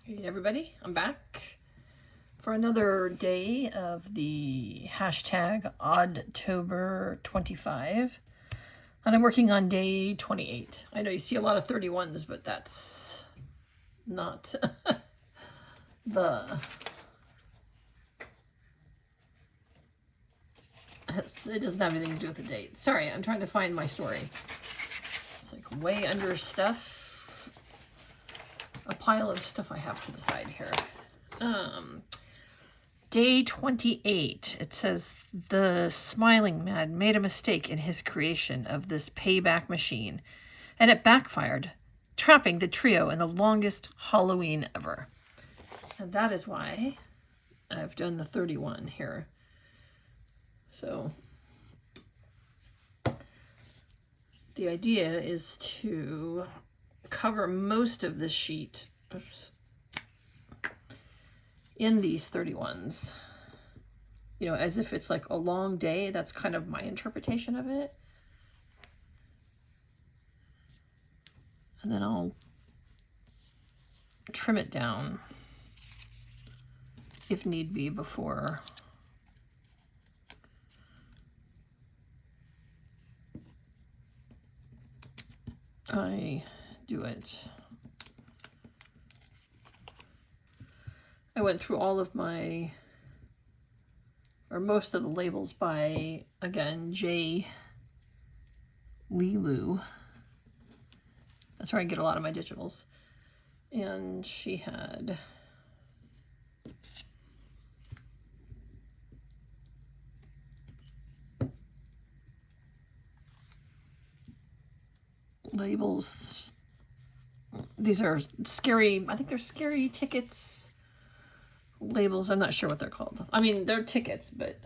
Hey everybody, I'm back for another day of the hashtag Oddtober 25, and I'm working on day 28. I know you see a lot of 31s, but that's not the it doesn't have anything to do with the date. Sorry, I'm trying to find my story. It's like way under stuff. A pile of stuff I have to the side here. Day 28, it says the smiling man made a mistake in his creation of this payback machine, and it backfired, trapping the trio in the longest Halloween ever. And that is why I've done the 31 here. So the idea is to cover most of this sheet in these 31s, you know, as if it's like a long day. That's kind of my interpretation of it. And then I'll trim it down if need be before I do it. I went through all of my, or most of the labels by, again, J. Lilu. That's where I get a lot of my digitals. And she had labels. These are scary, I think they're scary tickets labels. I'm not sure what they're called. I mean, they're tickets, but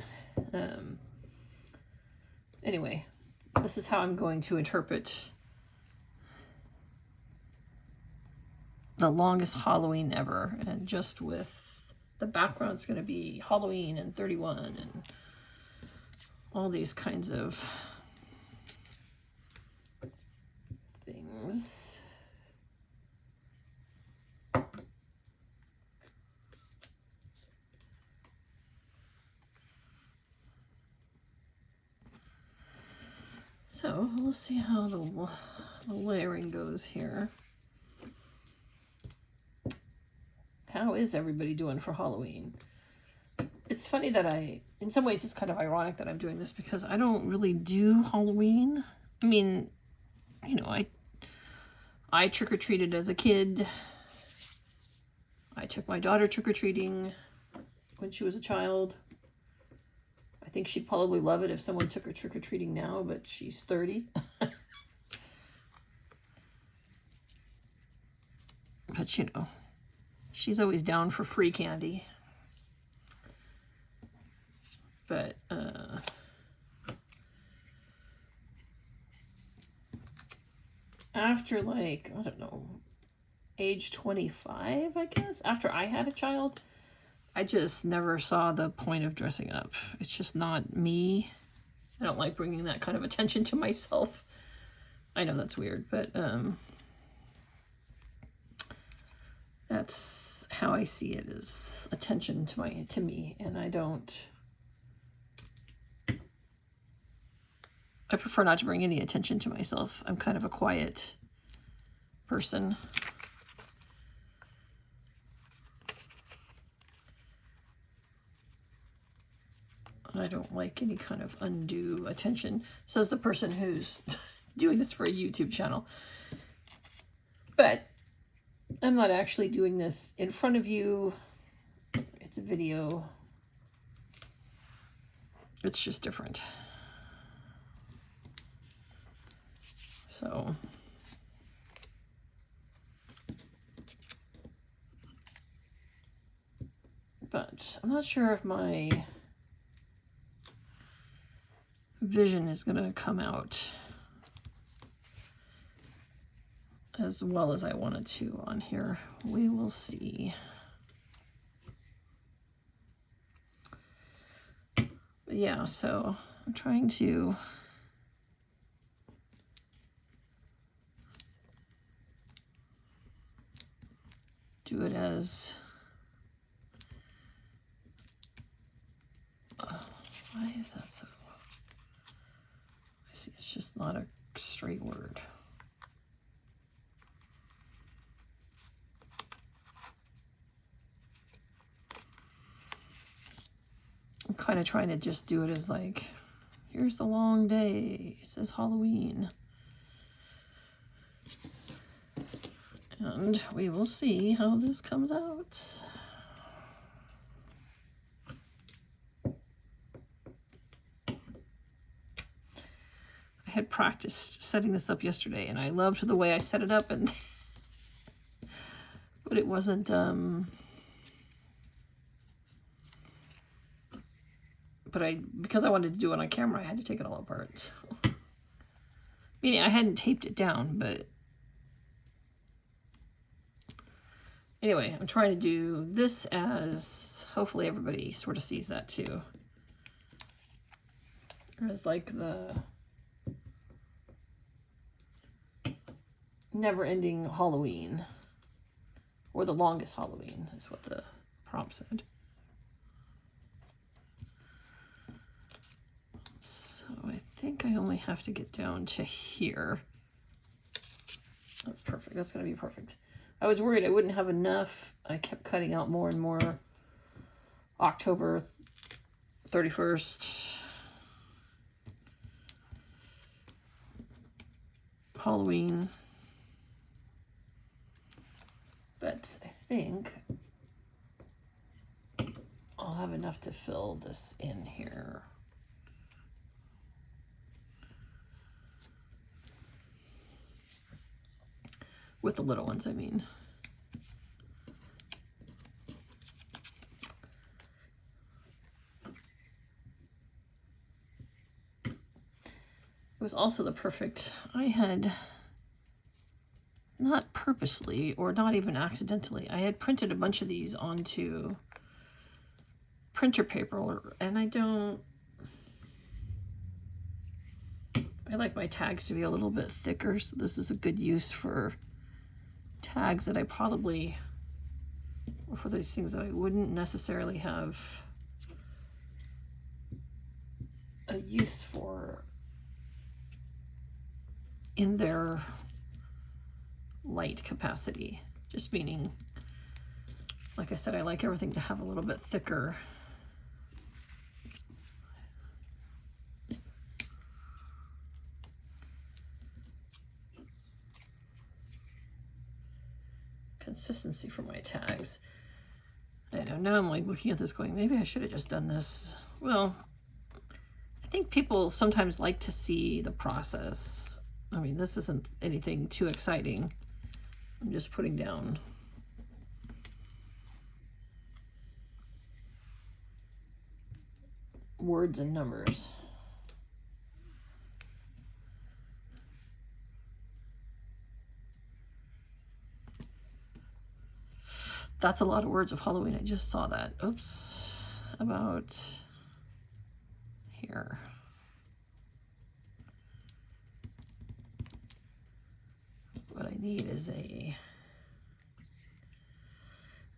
anyway, this is how I'm going to interpret the longest Halloween ever, and just with the background's going to be Halloween and 31 and all these kinds of things. So we'll see how the layering goes here. How is everybody doing for Halloween? It's funny that in some ways it's kind of ironic that I'm doing this, because I don't really do Halloween. I mean, you know, I trick-or-treated as a kid. I took my daughter trick-or-treating when she was a child. I think she'd probably love it if someone took her trick-or-treating now, but she's 30. But, you know, she's always down for free candy. But, after, like, I don't know, age 25, I guess, after I had a child, I just never saw the point of dressing up. It's just not me. I don't like bringing that kind of attention to myself. I know that's weird, but that's how I see it, is attention to me, and I prefer not to bring any attention to myself. I'm kind of a quiet person. I don't like any kind of undue attention, says the person who's doing this for a YouTube channel. But I'm not actually doing this in front of you. It's a video. It's just different. So but I'm not sure if my vision is going to come out as well as I wanted to on here. We will see. But yeah, so I'm trying to do it as, why is that so, I see it's just not a straight word. I'm kind of trying to just do it as like, here's the long day, it says Halloween. And we will see how this comes out. I had practiced setting this up yesterday, and I loved the way I set it up, and but it wasn't because I wanted to do it on camera, I had to take it all apart. So. Meaning I hadn't taped it down, but anyway, I'm trying to do this as, hopefully everybody sort of sees that too, as like the never-ending Halloween, or the longest Halloween is what the prompt said. So I think I only have to get down to here. That's perfect. That's going to be perfect. I was worried I wouldn't have enough. I kept cutting out more and more. October 31st. Halloween. But I think I'll have enough to fill this in here. With the little ones, I mean. It was also the perfect, I had, not purposely or not even accidentally, I had printed a bunch of these onto printer paper, and I like my tags to be a little bit thicker, so this is a good use for tags that I probably, or for those things that I wouldn't necessarily have a use for in their light capacity. Just meaning, like I said, I like everything to have a little bit thicker. Consistency for my tags. I know, now I'm like looking at this going, maybe I should have just done this. Well, I think people sometimes like to see the process. I mean, this isn't anything too exciting. I'm just putting down words and numbers. That's a lot of words of Halloween. I just saw that. Oops. About here. What I need is a...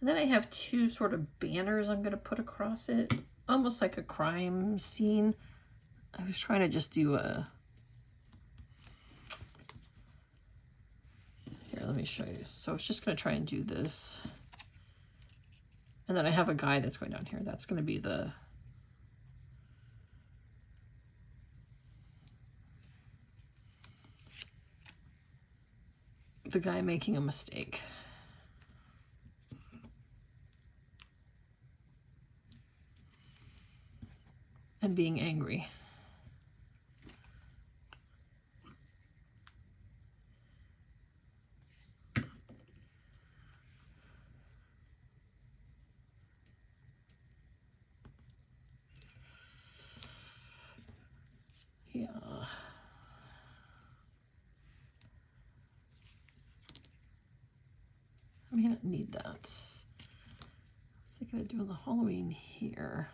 And then I have two sort of banners I'm going to put across it. Almost like a crime scene. I was trying to just do a... Here, let me show you. So I was just going to try and do this. And then I have a guy that's going down here. That's going to be the guy making a mistake. And being angry. Yeah. I may not need that. I was thinking of doing the Halloween here.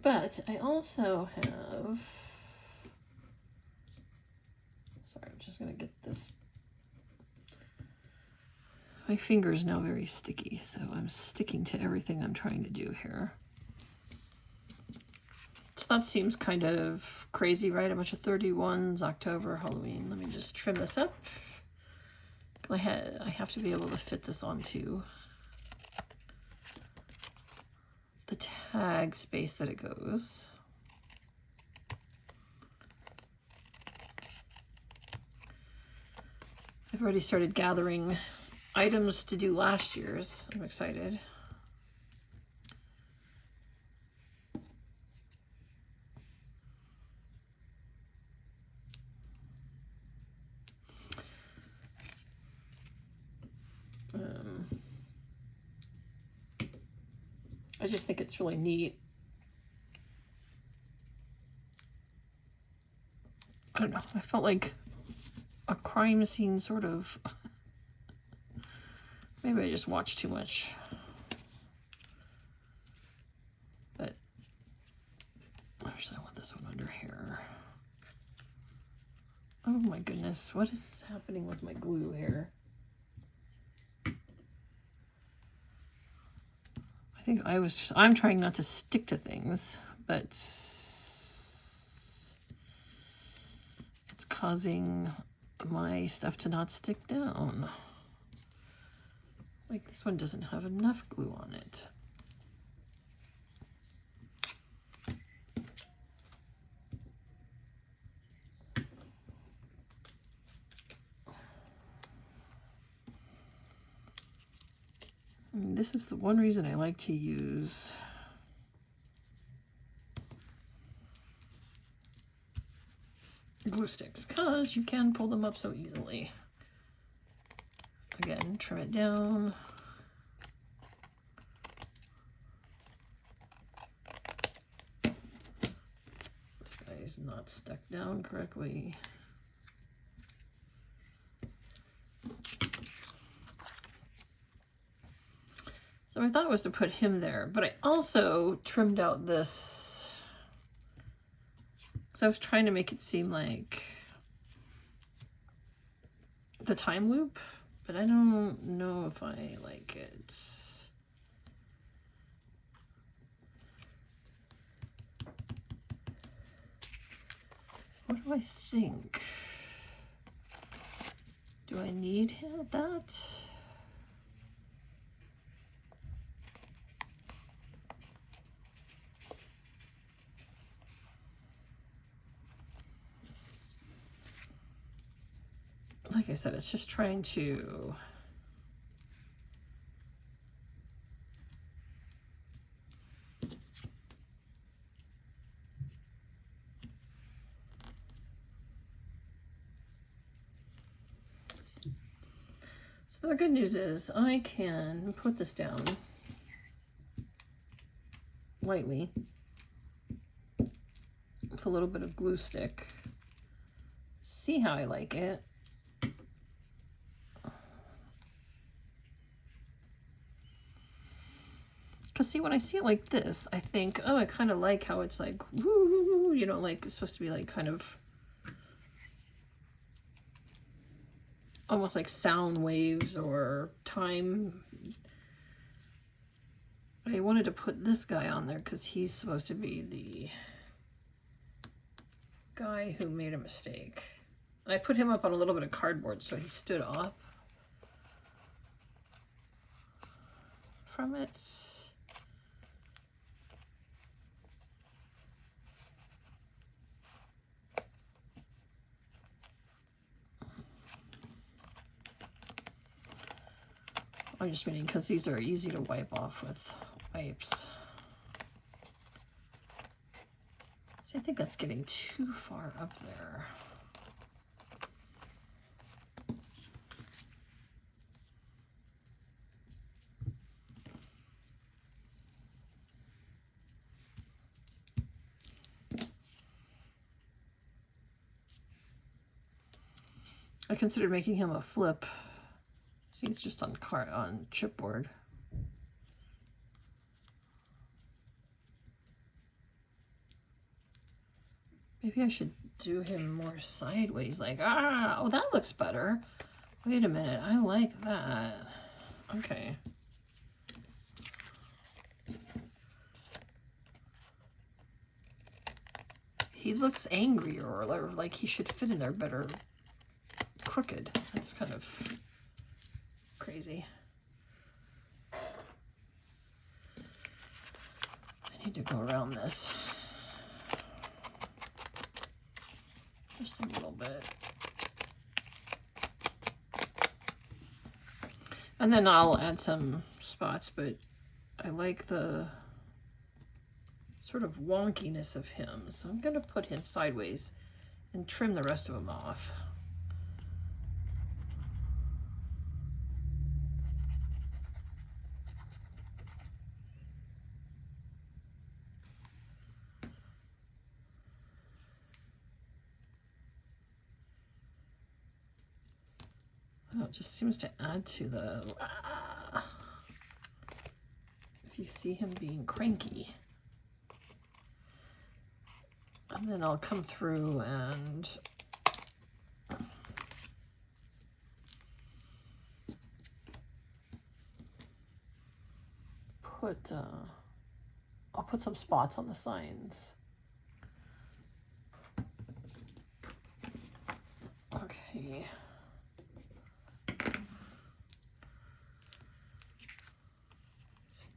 But I also have just gonna get this. My finger is now very sticky, so I'm sticking to everything I'm trying to do here. So that seems kind of crazy, right? A bunch of 31s, October, Halloween. Let me just trim this up. I have to be able to fit this onto the tag space that it goes. I've already started gathering items to do last year's. I'm excited. I just think it's really neat. I don't know. I felt like a crime scene sort of. Maybe I just watched too much. But actually, I want this one under here. Oh my goodness, what is happening with my glue here? I think I'm trying not to stick to things, but it's causing my stuff to not stick down. Like this one doesn't have enough glue on it. And this is the one reason I like to use glue sticks, because you can pull them up so easily. Again, trim it down. This guy is not stuck down correctly. So I thought it was to put him there, but I also trimmed out this. So I was trying to make it seem like the time loop, but I don't know if I like it. What do I think? Do I need that? Like I said, it's just trying to so the good news is I can put this down lightly with a little bit of glue stick, see how I like it. Because see, when I see it like this, I think, oh, I kind of like how it's like, woo, you know, like it's supposed to be like kind of almost like sound waves or time. But I wanted to put this guy on there because he's supposed to be the guy who made a mistake. And I put him up on a little bit of cardboard so he stood up from it. I'm just meaning because these are easy to wipe off with wipes. See, I think that's getting too far up there. I considered making him a flip. See, it's just on chipboard. Maybe I should do him more sideways, like, oh, that looks better. Wait a minute, I like that. Okay. He looks angry, or like he should fit in there better crooked. That's kind of crazy. I need to go around this just a little bit. And then I'll add some spots, but I like the sort of wonkiness of him. So I'm going to put him sideways and trim the rest of him off. Oh, it just seems to add to the... if you see him being cranky. And then I'll come through and I'll put some spots on the signs. Okay.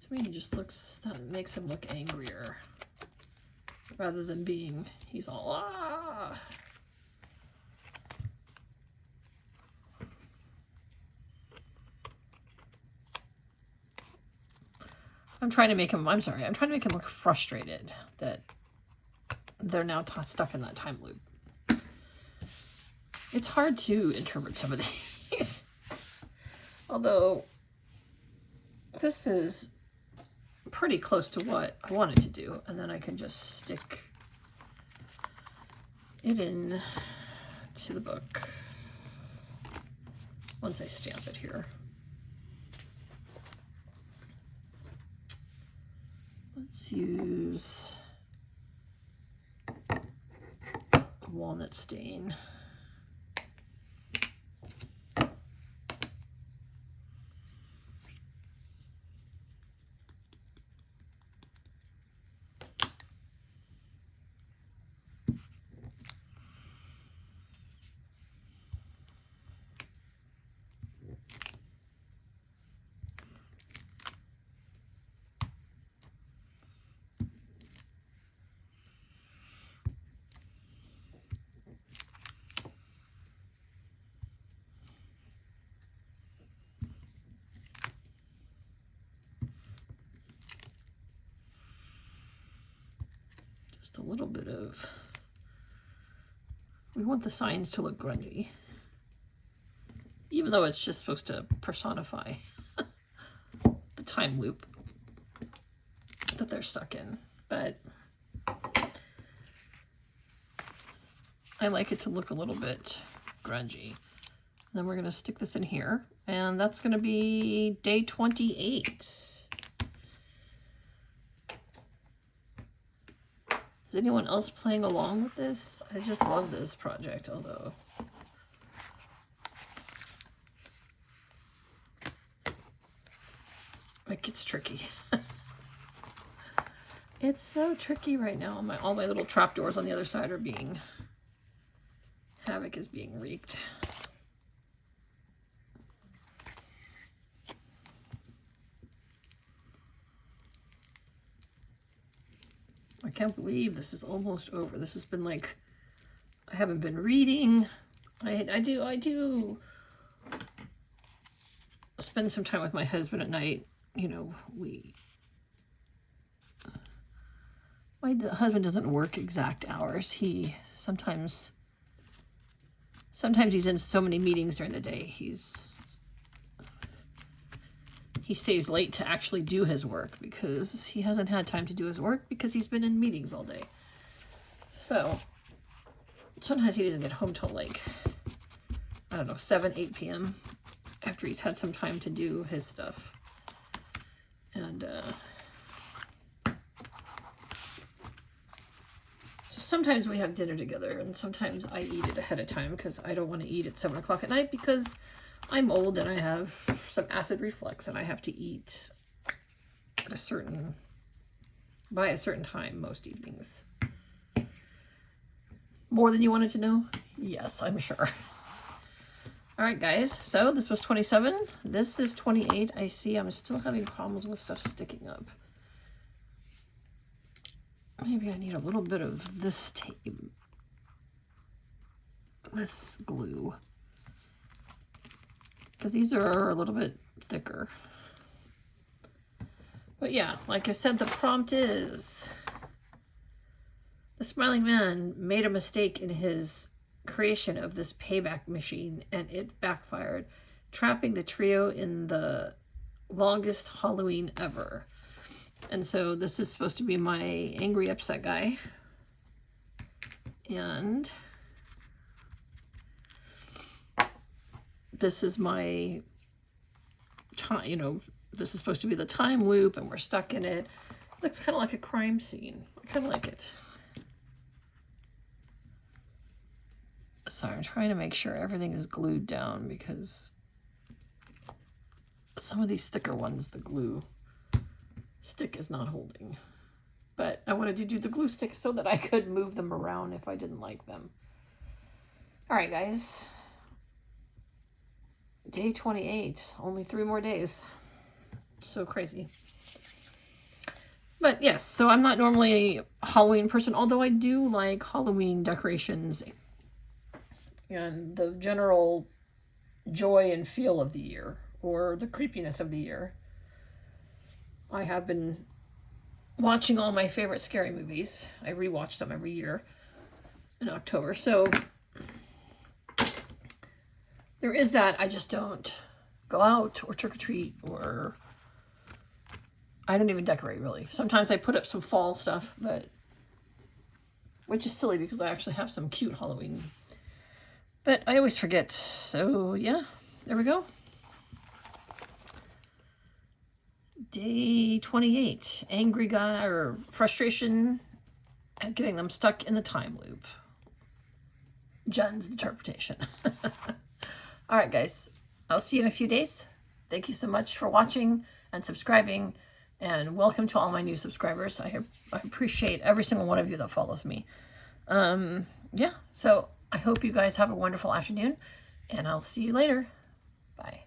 To me, he just looks, that makes him look angrier. Rather than being, he's all, ah. I'm trying to make him look frustrated that they're now stuck in that time loop. It's hard to interpret some of these. Although, this is pretty close to what I wanted to do, and then I can just stick it in to the book once I stamp it here. Let's use walnut stain. Just a little bit of, we want the signs to look grungy, even though it's just supposed to personify the time loop that they're stuck in. But I like it to look a little bit grungy. And then we're going to stick this in here, and that's going to be day 28. Is anyone else playing along with this? I just love this project, although it gets tricky. It's so tricky right now. All my little trapdoors on the other side are being, havoc is being wreaked. I can't believe this is almost over. This has been like, I haven't been reading. I do spend some time with my husband at night. You know, my husband doesn't work exact hours. He sometimes he's in so many meetings during the day. He stays late to actually do his work because he hasn't had time to do his work because he's been in meetings all day. So sometimes he doesn't get home till like, I don't know, 7, 8 p.m. after he's had some time to do his stuff. And so sometimes we have dinner together, and sometimes I eat it ahead of time because I don't want to eat at 7 o'clock at night because I'm old and I have some acid reflux and I have to eat at by a certain time most evenings. More than you wanted to know? Yes, I'm sure. All right, guys. So this was 27. This is 28. I see I'm still having problems with stuff sticking up. Maybe I need a little bit of this tape. This glue. Because these are a little bit thicker. But yeah, like I said, the prompt is... The Smiling Man made a mistake in his creation of this payback machine, and it backfired, trapping the trio in the longest Halloween ever. And so this is supposed to be my angry, upset guy. And this is my time, you know, this is supposed to be the time loop, and we're stuck in it. Looks kind of like a crime scene. I kind of like it. So I'm trying to make sure everything is glued down because some of these thicker ones, the glue stick is not holding. But I wanted to do the glue sticks so that I could move them around if I didn't like them. All right, guys. Day 28. Only 3 more days. So crazy. But yes, so I'm not normally a Halloween person, although I do like Halloween decorations and the general joy and feel of the year, or the creepiness of the year. I have been watching all my favorite scary movies. I rewatch them every year in October. So there is that. I just don't go out or trick-or-treat, or I don't even decorate, really. Sometimes I put up some fall stuff, but which is silly because I actually have some cute Halloween. But I always forget. So yeah, there we go. Day 28. Angry guy, or frustration at getting them stuck in the time loop. Jen's interpretation. All right, guys. I'll see you in a few days. Thank you so much for watching and subscribing. And welcome to all my new subscribers. I appreciate every single one of you that follows me. Yeah, so I hope you guys have a wonderful afternoon, and I'll see you later. Bye.